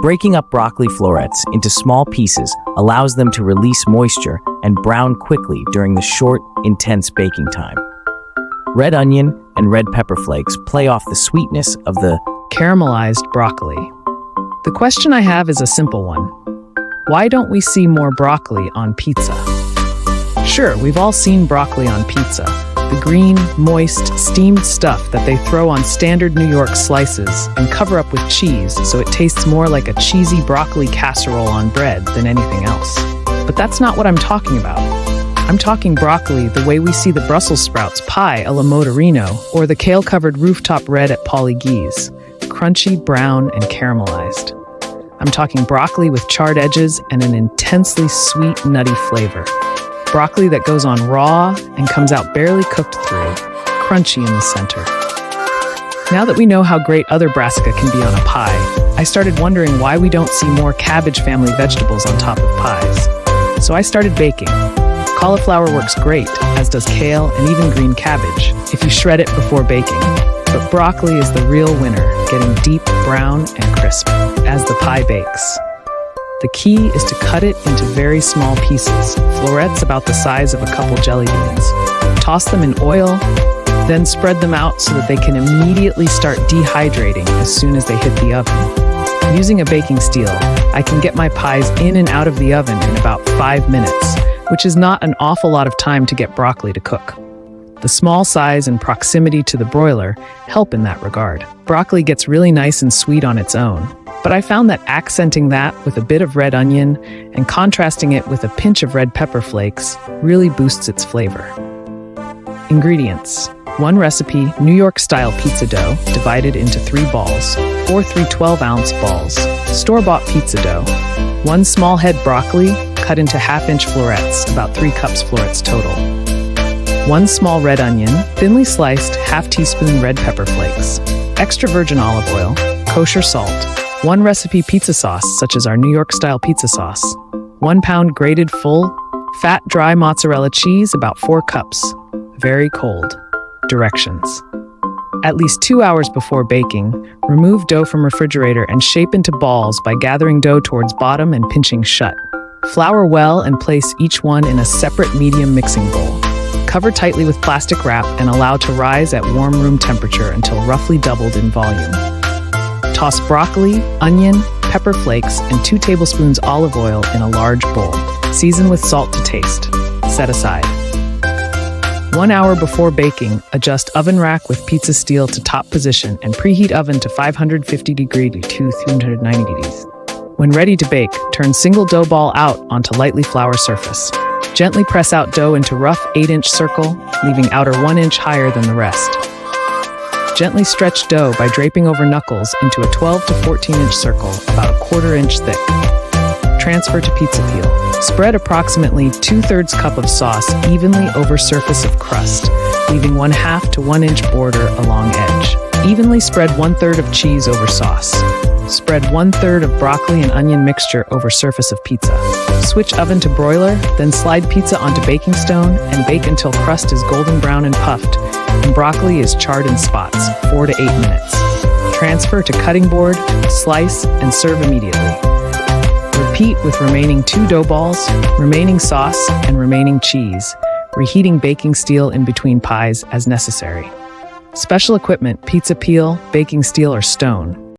Breaking up broccoli florets into small pieces allows them to release moisture and brown quickly during the short, intense baking time. Red onion and red pepper flakes play off the sweetness of the caramelized broccoli. The question I have is a simple one. Why don't we see more broccoli on pizza? Sure, we've all seen broccoli on pizza. The green, moist, steamed stuff that they throw on standard New York slices and cover up with cheese so it tastes more like a cheesy broccoli casserole on bread than anything else. But that's not what I'm talking about. I'm talking broccoli the way we see the Brussels sprouts pie a la Motorino or the kale-covered rooftop red at Polly G's, crunchy, brown, and caramelized. I'm talking broccoli with charred edges and an intensely sweet, nutty flavor. Broccoli that goes on raw and comes out barely cooked through, crunchy in the center. Now that we know how great other brassica can be on a pie, I started wondering why we don't see more cabbage family vegetables on top of pies. So I started baking. Cauliflower works great, as does kale and even green cabbage, if you shred it before baking. But broccoli is the real winner, getting deep brown and crisp as the pie bakes. The key is to cut it into very small pieces, florets about the size of a couple jelly beans. Toss them in oil, then spread them out so that they can immediately start dehydrating as soon as they hit the oven. Using a baking steel, I can get my pies in and out of the oven in about 5 minutes, which is not an awful lot of time to get broccoli to cook. The small size and proximity to the broiler help in that regard. Broccoli gets really nice and sweet on its own, but I found that accenting that with a bit of red onion and contrasting it with a pinch of red pepper flakes really boosts its flavor. Ingredients: 1 recipe New York-style pizza dough divided into 3 balls, or 3 12-ounce balls, store-bought pizza dough, 1 small head broccoli cut into half-inch florets, about 3 cups florets total, 1 small red onion, thinly sliced half teaspoon red pepper flakes, extra virgin olive oil, kosher salt, 1 recipe pizza sauce, such as our New York-style pizza sauce, 1 pound grated full, fat dry mozzarella cheese, about 4 cups, very cold. Directions: at least 2 hours before baking, remove dough from refrigerator and shape into balls by gathering dough towards bottom and pinching shut. Flour well and place each one in a separate medium mixing bowl. Cover tightly with plastic wrap and allow to rise at warm room temperature until roughly doubled in volume. Toss broccoli, onion, pepper flakes, and 2 tablespoons olive oil in a large bowl. Season with salt to taste. Set aside. 1 hour before baking, adjust oven rack with pizza steel to top position and preheat oven to 550 degrees to 390 degrees. When ready to bake, turn single dough ball out onto lightly flour surface. Gently press out dough into rough 8-inch circle, leaving outer 1 inch higher than the rest. Gently stretch dough by draping over knuckles into a 12 to 14-inch circle, about a 1/4 inch thick. Transfer to pizza peel. Spread approximately 2/3 cup of sauce evenly over surface of crust, leaving 1/2 to 1 inch border along edge. Evenly spread 1/3 of cheese over sauce. Spread 1/3 of broccoli and onion mixture over surface of pizza. Switch oven to broiler, then slide pizza onto baking stone and bake until crust is golden brown and puffed, and broccoli is charred in spots, 4 to 8 minutes. Transfer to cutting board, slice, and serve immediately. Repeat with remaining 2 dough balls, remaining sauce, and remaining cheese, reheating baking steel in between pies as necessary. Special equipment: pizza peel, baking steel, or stone.